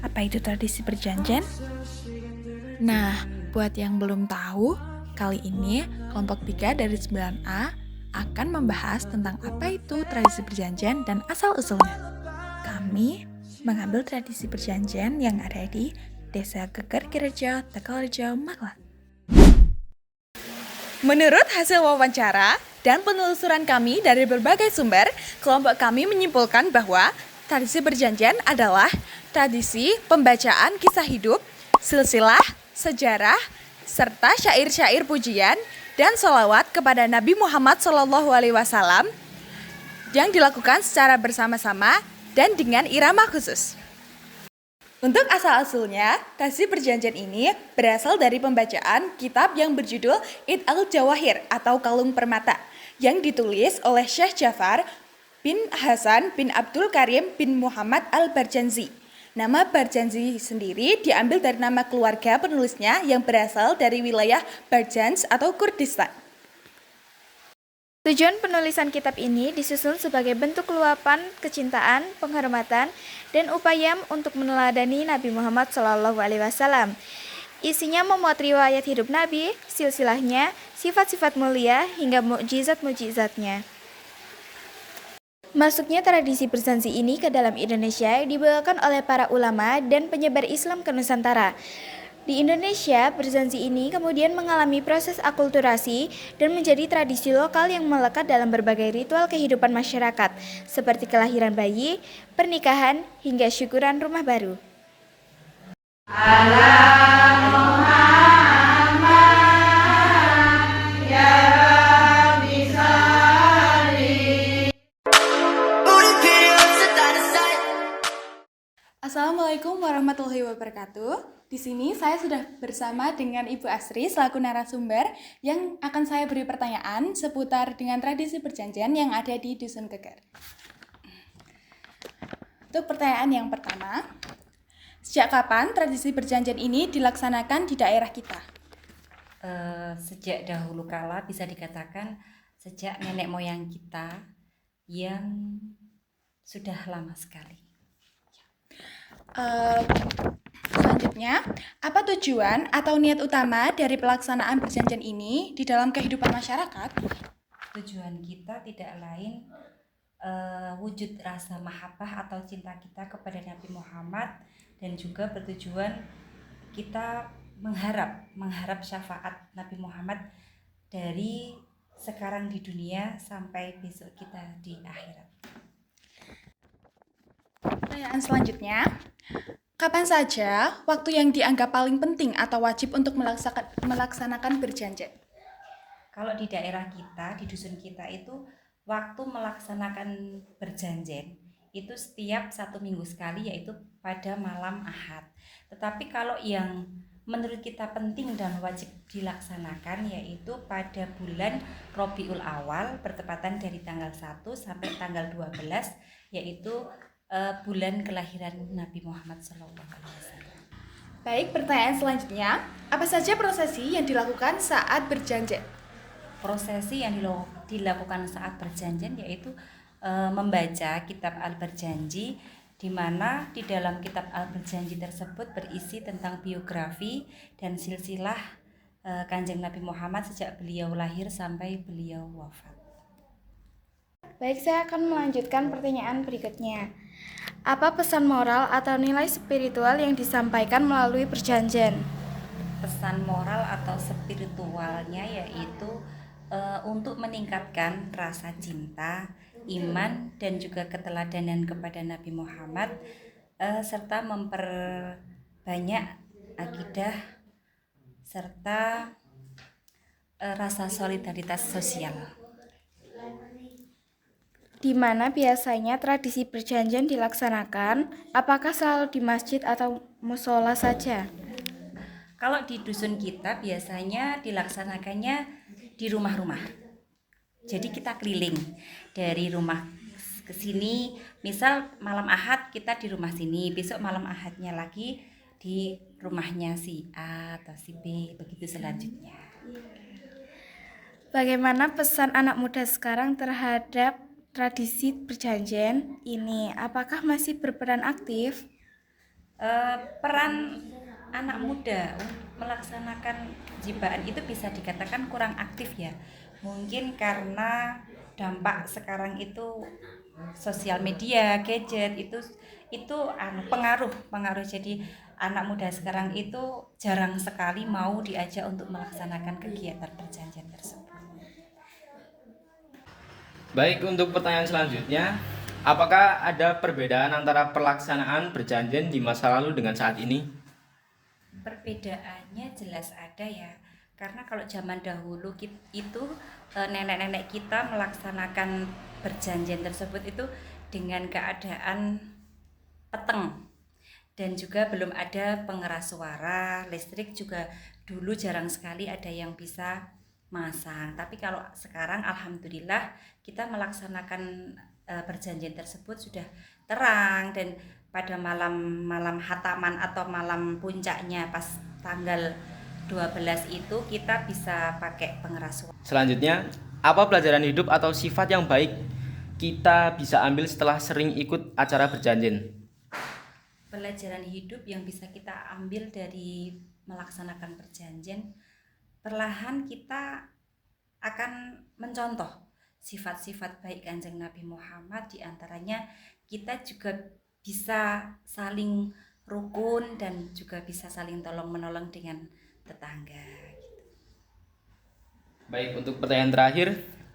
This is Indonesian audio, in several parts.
Apa itu tradisi perjanjian? Nah, buat yang belum tahu, kali ini kelompok 3 dari 9A akan membahas tentang apa itu tradisi perjanjian dan asal-usulnya. Kami mengambil tradisi perjanjian yang ada di Desa Geger Kirejo, Tegalrejo, Magelang. Menurut hasil wawancara dan penelusuran kami dari berbagai sumber, kelompok kami menyimpulkan bahwa tradisi perjanjian adalah tradisi pembacaan kisah hidup, silsilah, sejarah, serta syair-syair pujian dan sholawat kepada Nabi Muhammad SAW yang dilakukan secara bersama-sama dan dengan irama khusus. Untuk asal-usulnya, tradisi perjanjian ini berasal dari pembacaan kitab yang berjudul Id al-Jawahir atau Kalung Permata yang ditulis oleh Syekh Jafar bin Hasan bin Abdul Karim bin Muhammad al-Barjanzi. Nama Barjanzi sendiri diambil dari nama keluarga penulisnya yang berasal dari wilayah Barjans atau Kurdistan. Tujuan penulisan kitab ini disusun sebagai bentuk luapan kecintaan, penghormatan, dan upaya untuk meneladani Nabi Muhammad SAW. Isinya memuat riwayat hidup Nabi, silsilahnya, sifat-sifat mulia, hingga mukjizat-mukjizatnya. Masuknya tradisi berzanji ini ke dalam Indonesia dibawakan oleh para ulama dan penyebar Islam ke Nusantara. Di Indonesia, berzanji ini kemudian mengalami proses akulturasi dan menjadi tradisi lokal yang melekat dalam berbagai ritual kehidupan masyarakat, seperti kelahiran bayi, pernikahan, hingga syukuran rumah baru. Assalamualaikum warahmatullahi wabarakatuh. Di sini saya sudah bersama dengan Ibu Asri selaku narasumber yang akan saya beri pertanyaan seputar dengan tradisi perjanjian yang ada di Dusun Geger. Untuk pertanyaan yang pertama, sejak kapan tradisi perjanjian ini dilaksanakan di daerah kita? Sejak dahulu kala bisa dikatakan sejak nenek moyang kita yang sudah lama sekali. Selanjutnya, apa tujuan atau niat utama dari pelaksanaan perjanjian ini di dalam kehidupan masyarakat? Tujuan kita tidak lain wujud rasa mahabbah atau cinta kita kepada Nabi Muhammad dan juga bertujuan kita mengharap syafaat Nabi Muhammad dari sekarang di dunia sampai besok kita di akhirat. Pertanyaan selanjutnya, kapan saja waktu yang dianggap paling penting atau wajib untuk melaksanakan perjanjian? Kalau di daerah kita, di dusun kita itu waktu melaksanakan perjanjian itu setiap 1 minggu sekali, yaitu pada malam Ahad. Tetapi kalau yang menurut kita penting dan wajib dilaksanakan yaitu pada bulan Rabiul Awal bertepatan dari tanggal 1 sampai tanggal 12, yaitu bulan kelahiran Nabi Muhammad SAW. Baik, pertanyaan selanjutnya, apa saja prosesi yang dilakukan saat berjanjian? Prosesi yang dilakukan saat perjanjian yaitu membaca kitab Al-Berjanji, di mana di dalam kitab Al-Berjanji tersebut berisi tentang biografi dan silsilah Kanjeng Nabi Muhammad sejak beliau lahir sampai beliau wafat. Baik, saya akan melanjutkan pertanyaan berikutnya. Apa pesan moral atau nilai spiritual yang disampaikan melalui perjanjian? Pesan moral atau spiritualnya yaitu untuk meningkatkan rasa cinta, iman, dan juga keteladanan kepada Nabi Muhammad, serta memperbanyak akidah serta rasa solidaritas sosial. Di mana biasanya tradisi perjanjian dilaksanakan? Apakah selalu di masjid atau musola saja? Kalau di dusun kita biasanya dilaksanakannya di rumah-rumah. Jadi kita keliling dari rumah ke sini, misal malam Ahad kita di rumah sini, besok malam Ahadnya lagi di rumahnya si A atau si B, begitu selanjutnya. Bagaimana pesan anak muda sekarang terhadap tradisi perjanjian ini? Apakah masih berperan aktif? Peran anak muda melaksanakan jibaan itu bisa dikatakan kurang aktif ya. Mungkin karena dampak sekarang itu sosial media, gadget itu pengaruh. Jadi anak muda sekarang itu jarang sekali mau diajak untuk melaksanakan kegiatan perjanjian tersebut. Baik, untuk pertanyaan selanjutnya, apakah ada perbedaan antara pelaksanaan perjanjian di masa lalu dengan saat ini? Perbedaannya jelas ada ya, karena kalau zaman dahulu itu nenek-nenek kita melaksanakan perjanjian tersebut itu dengan keadaan peteng, dan juga belum ada pengeras suara, listrik juga dulu jarang sekali ada yang bisa masang. Tapi kalau sekarang alhamdulillah kita melaksanakan perjanjian tersebut sudah terang, dan pada malam hataman atau malam puncaknya pas tanggal 12 itu kita bisa pakai pengeras suara. Selanjutnya, apa pelajaran hidup atau sifat yang baik kita bisa ambil setelah sering ikut acara perjanjian? Pelajaran hidup yang bisa kita ambil dari melaksanakan perjanjian, perlahan kita akan mencontoh sifat-sifat baik Kanjeng Nabi Muhammad. Di antaranya kita juga bisa saling rukun dan juga bisa saling tolong-menolong dengan tetangga. Baik, untuk pertanyaan terakhir,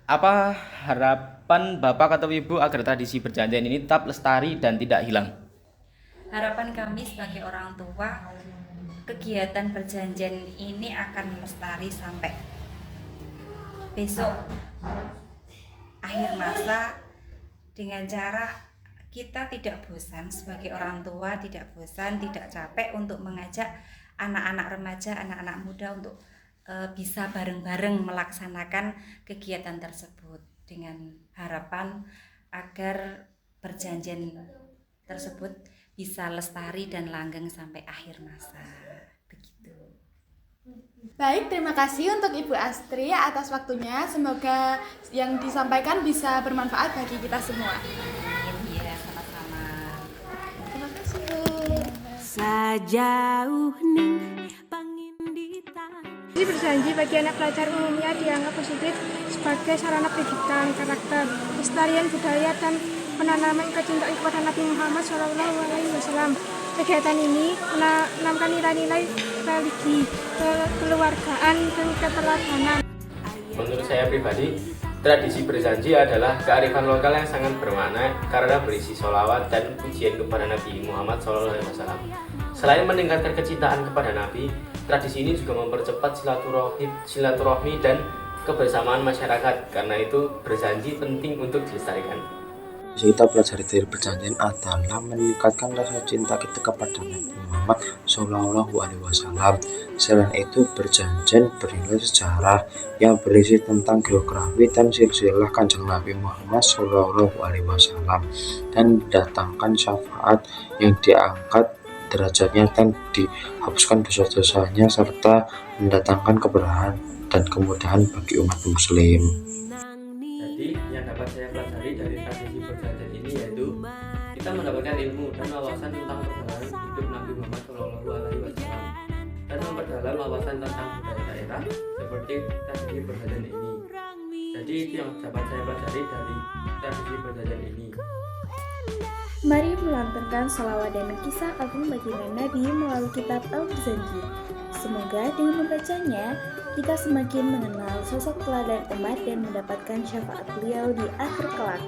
apa harapan Bapak atau Ibu agar tradisi perjanjian ini tetap lestari dan tidak hilang? Harapan kami sebagai orang tua, kegiatan perjanjian ini akan lestari sampai besok akhir masa, dengan cara kita tidak bosan sebagai orang tua, tidak bosan, tidak capek untuk mengajak anak-anak remaja, anak-anak muda untuk bisa bareng-bareng melaksanakan kegiatan tersebut, dengan harapan agar perjanjian tersebut bisa lestari dan langgeng sampai akhir masa. Begitu. Baik, terima kasih untuk Ibu Astri atas waktunya. Semoga yang disampaikan bisa bermanfaat bagi kita semua. Iya, sama-sama. Terima kasih, Bu. Sajauh ning pangindita. Jadi berjanji bagi anak pelajar umumnya dianggap positif sebagai sarana pendidikan karakter, pelestarian budaya dan penanaman kecintaan kepada Nabi Muhammad SAW. Kegiatan ini menanamkan nilai-nilai religi, kekeluargaan, dan keteladanan. Menurut saya pribadi, tradisi berjanji adalah kearifan lokal yang sangat bermakna karena berisi sholawat dan pujian kepada Nabi Muhammad SAW. Selain meningkatkan kecintaan kepada Nabi, tradisi ini juga mempercepat silaturahmi dan kebersamaan masyarakat. Karena itu berjanji penting untuk dilestarikan. Kita pelajari dari perjanjian adalah meningkatkan rasa cinta kita kepada Nabi Muhammad Shallallahu Alaihi Wasallam. Selain itu, perjanjian bernilai sejarah yang berisi tentang geografi dan silsilah Kanjeng Nabi Muhammad Shallallahu Alaihi Wasallam, dan mendatangkan syafaat yang diangkat derajatnya dan dihapuskan dosa-dosanya, serta mendatangkan keberkahan dan kemudahan bagi umat Muslim. Jadi yang dapat saya pelajari dari tradisi perjanjian ini yaitu kita mendapatkan ilmu dan wawasan tentang perjalanan hidup Nabi Muhammad Shallallahu Alaihi Wasallam dan memperdalam wawasan tentang budaya daerah seperti tradisi perjanjian ini. Jadi itu yang dapat saya pelajari dari tradisi perjanjian ini. Mari melantunkan salawat dan kisah agung baginda Nabi melalui kitab Al-Berjanji. Semoga dengan membacanya, kita semakin mengenal sosok teladan umat dan mendapatkan syafaat beliau di akhir kelak.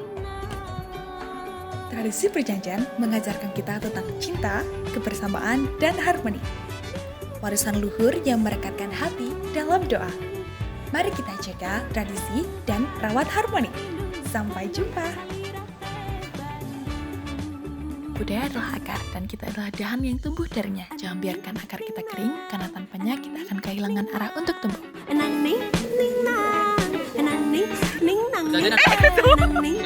Tradisi perjanjian mengajarkan kita tentang cinta, kebersamaan, dan harmoni. Warisan luhur yang merekatkan hati dalam doa. Mari kita jaga tradisi dan rawat harmoni. Sampai jumpa. Budaya adalah akar dan kita adalah dahan yang tumbuh darinya. Jangan biarkan akar kita kering, karena tanpanya kita akan kehilangan arah untuk tumbuh. Nang ning ning nang, nang ning ning nang, nang ning ning.